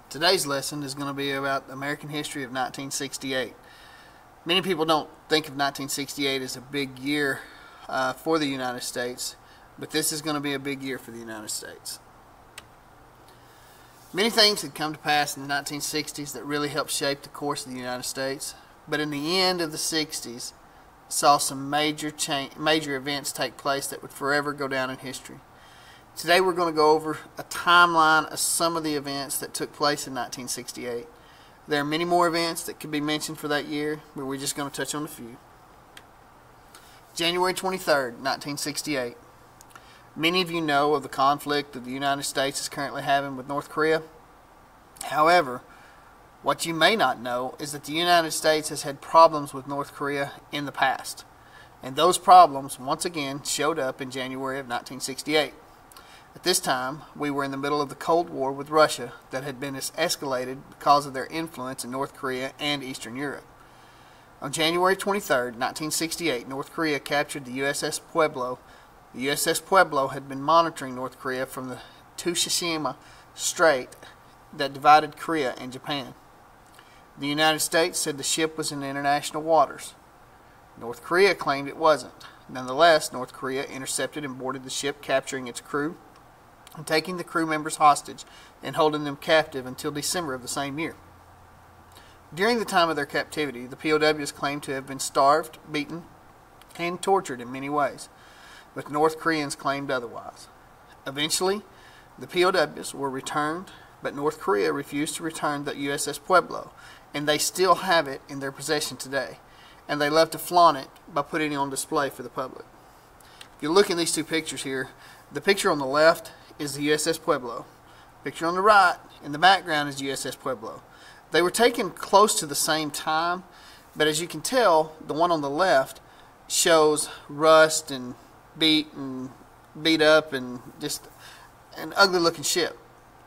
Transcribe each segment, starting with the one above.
Today's lesson is going to be about the American history of 1968. Many people don't think of 1968 as a big year for the United States, but this is going to be a big year for the United States. Many things had come to pass in the 1960s that really helped shape the course of the United States, but in the end of the 60s saw some major events take place that would forever go down in history. Today we're going to go over a timeline of some of the events that took place in 1968. There are many more events that could be mentioned for that year, but we're just going to touch on a few. January 23rd, 1968. Many of you know of the conflict that the United States is currently having with North Korea. However, what you may not know is that the United States has had problems with North Korea in the past. And those problems, once again, showed up in January of 1968. At this time, we were in the middle of the Cold War with Russia that had been escalated because of their influence in North Korea and Eastern Europe. On January 23, 1968, North Korea captured the USS Pueblo. The USS Pueblo had been monitoring North Korea from the Tsushima Strait that divided Korea and Japan. The United States said the ship was in international waters. North Korea claimed it wasn't. Nonetheless, North Korea intercepted and boarded the ship, capturing its crew and taking the crew members hostage and holding them captive until December of the same year. During the time of their captivity, the POWs claimed to have been starved, beaten, and tortured in many ways, but North Koreans claimed otherwise. Eventually, the POWs were returned, but North Korea refused to return the USS Pueblo, and they still have it in their possession today, and they love to flaunt it by putting it on display for the public. If you look in these two pictures here, the picture on the left is the USS Pueblo. The picture on the right in the background is USS Pueblo. They were taken close to the same time, but as you can tell, the one on the left shows rust and beat up and just an ugly looking ship,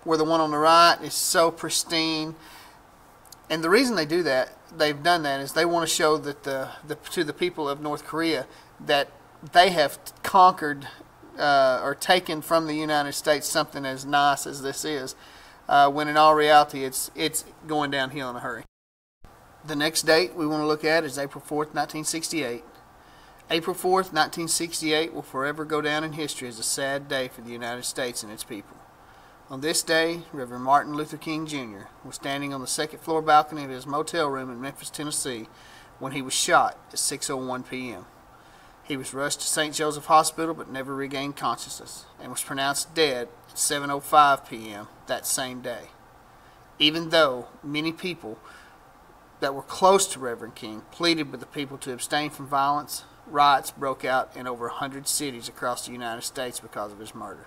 where the one on the right is so pristine. And the reason they've done that is they want to show that to the people of North Korea that they have conquered or taken from the United States something as nice as this is, when in all reality it's going downhill in a hurry. The next date we want to look at is April 4th, 1968. April 4th, 1968 will forever go down in history as a sad day for the United States and its people. On this day, Reverend Martin Luther King Jr. was standing on the second floor balcony of his motel room in Memphis, Tennessee, when he was shot at 6:01 p.m. He was rushed to St. Joseph Hospital but never regained consciousness and was pronounced dead at 7:05 p.m. that same day. Even though many people that were close to Reverend King pleaded with the people to abstain from violence, riots broke out in over 100 cities across the United States because of his murder.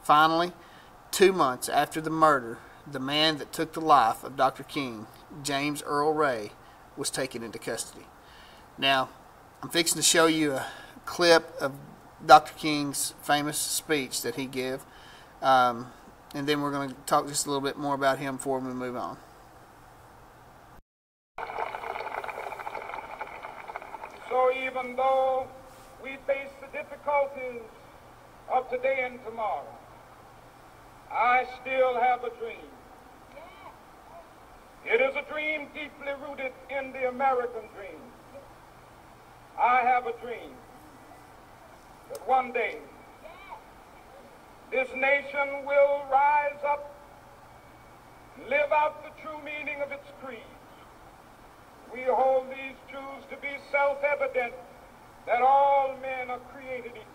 Finally, 2 months after the murder, the man that took the life of Dr. King, James Earl Ray, was taken into custody. Now, I'm fixing to show you a clip of Dr. King's famous speech that he gave, and then we're going to talk just a little bit more about him before we move on. So even though we face the difficulties of today and tomorrow, I still have a dream. It is a dream deeply rooted in the American dream. I have a dream that one day this nation will rise up and live out the true meaning of its creed. We hold these truths to be self-evident, that all men are created equal.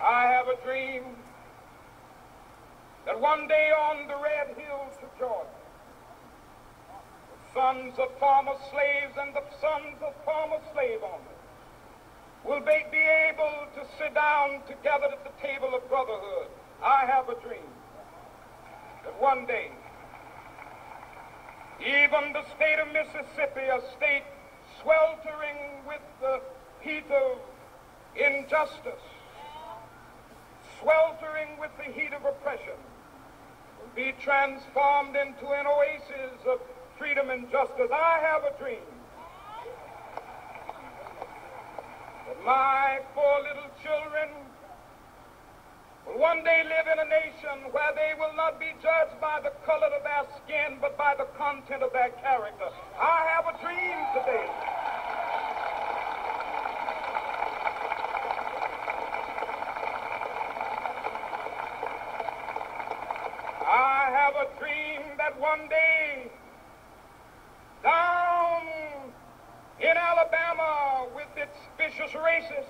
I have a dream that one day on the red hills of Georgia, the sons of former slaves and the sons of former slave owners will be able to sit down together at the table of brotherhood. I have a dream that one day, even the state of Mississippi, a state sweltering with the heat of injustice, sweltering with the heat of oppression, will be transformed into an oasis of freedom and justice. I have a dream My four little children will one day live in a nation where they will not be judged by the color of their skin, but by the content of their character. I have a dream today. I have a dream that one day, down in Alabama, with its vicious racists,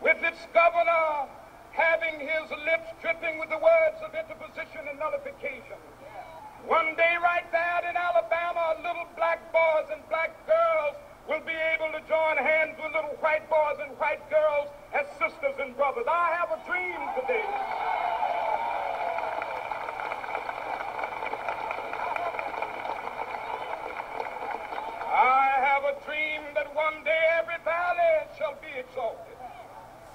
with its governor having his lips dripping with the words of interposition and nullification, one day right there in Alabama, little black boys and black girls will be able to join hands with little white boys and white girls as sisters and brothers. I have a dream today. I have a dream that one day every valley shall be exalted,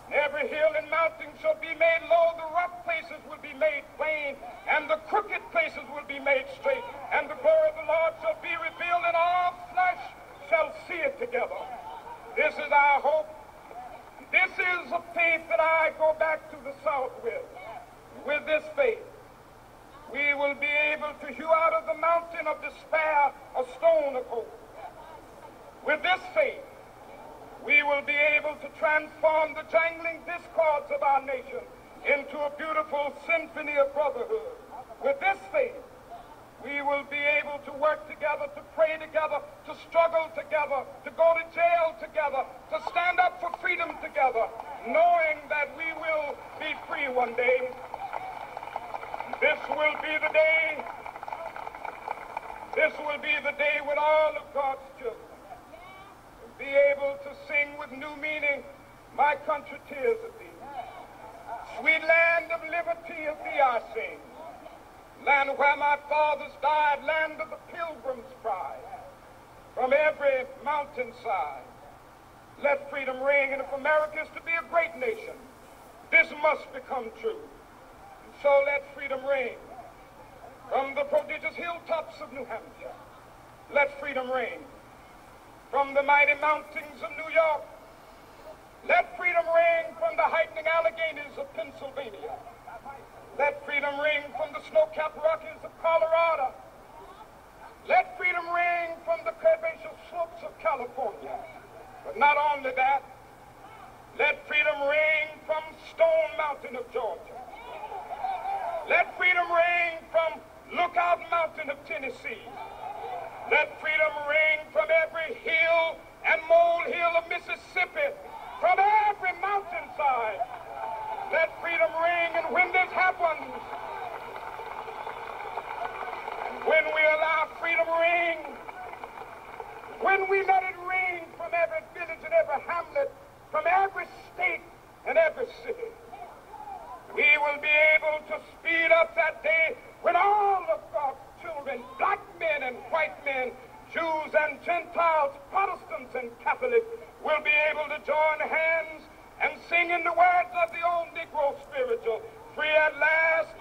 and every hill and mountain shall be made low, the rough places will be made plain, and the crooked places will be made straight, and the glory of the Lord shall be revealed, and all flesh shall see it together. This is our hope. This is a faith that I go back to the South with. With this faith, we will be able to hew out of the mountain of despair a stone of hope. With this faith, we will be able to transform the jangling discords of our nation into a beautiful symphony of brotherhood. With this faith, we will be able to work together, to pray together, to struggle together, to go to jail together, to stand up for freedom together, knowing that we will be free one day. This will be the day. This will be the day when all of God's children be able to sing with new meaning, my country tears of thee. Sweet land of liberty of thee I sing. Land where my fathers died, land of the pilgrim's pride. From every mountainside, let freedom ring. And if America is to be a great nation, this must become true. And so let freedom ring. From the prodigious hilltops of New Hampshire, let freedom ring. From the mighty mountains of New York, let freedom ring. From the heightening Alleghanies of Pennsylvania, let freedom ring. From the snow-capped Rockies of Colorado, let freedom ring. From the curvaceous slopes of California. But not only that, let freedom ring from Stone Mountain of Georgia. Let freedom ring from Lookout Mountain of Tennessee. Let freedom ring from every hill and molehill of Mississippi, from every mountainside. Let freedom ring, and when this happens, when we allow freedom ring, when we let it ring from every village and every hamlet, from every state and every city, we will be able to speed up that day when all of God's children, black men and white men, Jews and Gentiles, Protestants and Catholics, will be able to join hands and sing in the words of the old Negro spiritual, free at last,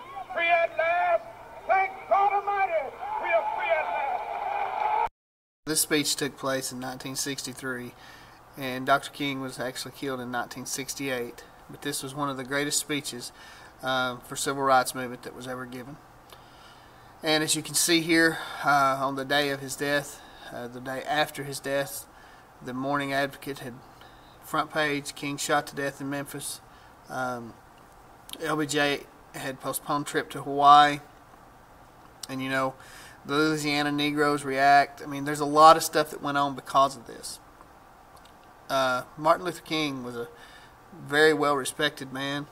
thank God Almighty, we are free at last. This speech took place in 1963, and Dr. King was actually killed in 1968, but this was one of the greatest speeches for civil rights movement that was ever given. And as you can see here, on the day of his death, the day after his death, the Morning Advocate had front page, King shot to death in Memphis. LBJ had postponed trip to Hawaii. And you know, the Louisiana Negroes react. I mean, there's a lot of stuff that went on because of this. Martin Luther King was a very well respected man.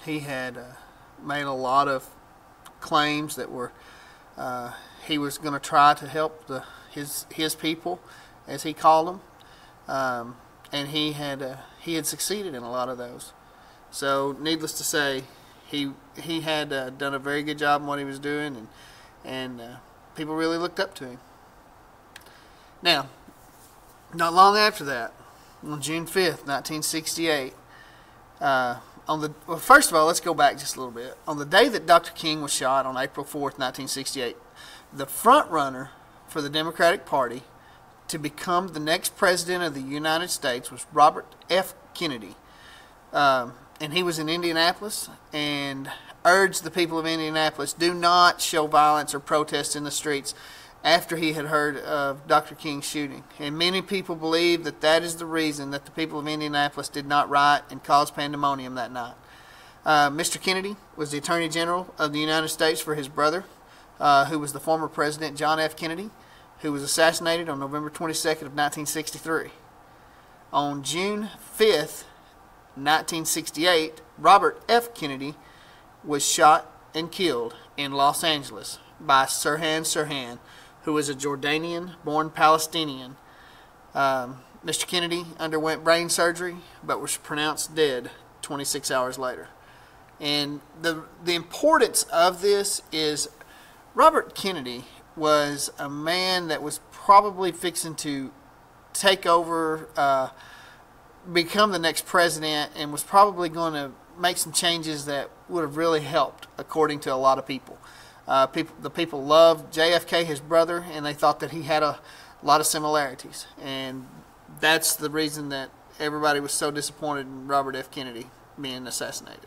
He had made a lot of claims that were he was going to try to help his people, as he called them, and he had succeeded in a lot of those. So needless to say, he had done a very good job in what he was doing, and people really looked up to him. Now, not long after that, on June 5th, 1968, well, first of all, let's go back just a little bit. On the day that Dr. King was shot, on April 4th, 1968, the front runner for the Democratic Party to become the next president of the United States was Robert F. Kennedy. And he was in Indianapolis and urged the people of Indianapolis, do not show violence or protest in the streets after he had heard of Dr. King's shooting. And many people believe that that is the reason that the people of Indianapolis did not riot and cause pandemonium that night. Mr. Kennedy was the Attorney General of the United States for his brother, who was the former President John F. Kennedy, who was assassinated on November 22nd of 1963. On June 5th, 1968, Robert F. Kennedy was shot and killed in Los Angeles by Sirhan Sirhan, who was a Jordanian-born Palestinian. Mr. Kennedy underwent brain surgery but was pronounced dead 26 hours later. And the importance of this is Robert Kennedy was a man that was probably fixing to take over, become the next president, and was probably going to make some changes that would have really helped, according to a lot of people. The people loved JFK, his brother, and they thought that he had a lot of similarities. And that's the reason that everybody was so disappointed in Robert F. Kennedy being assassinated.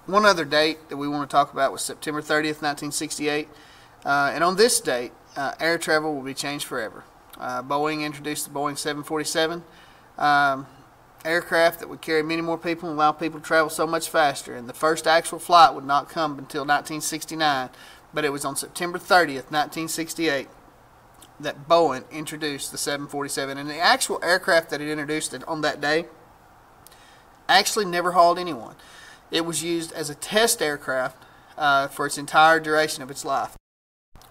One other date that we want to talk about was September 30th, 1968. And on this date, air travel will be changed forever. Boeing introduced the Boeing 747 aircraft that would carry many more people and allow people to travel so much faster. And the first actual flight would not come until 1969, but it was on September 30th, 1968, that Boeing introduced the 747. And the actual aircraft that it introduced on that day actually never hauled anyone. It was used as a test aircraft for its entire duration of its life.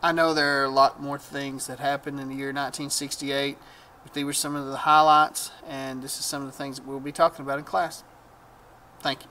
I know there are a lot more things that happened in the year 1968, but these were some of the highlights, and this is some of the things that we'll be talking about in class. Thank you.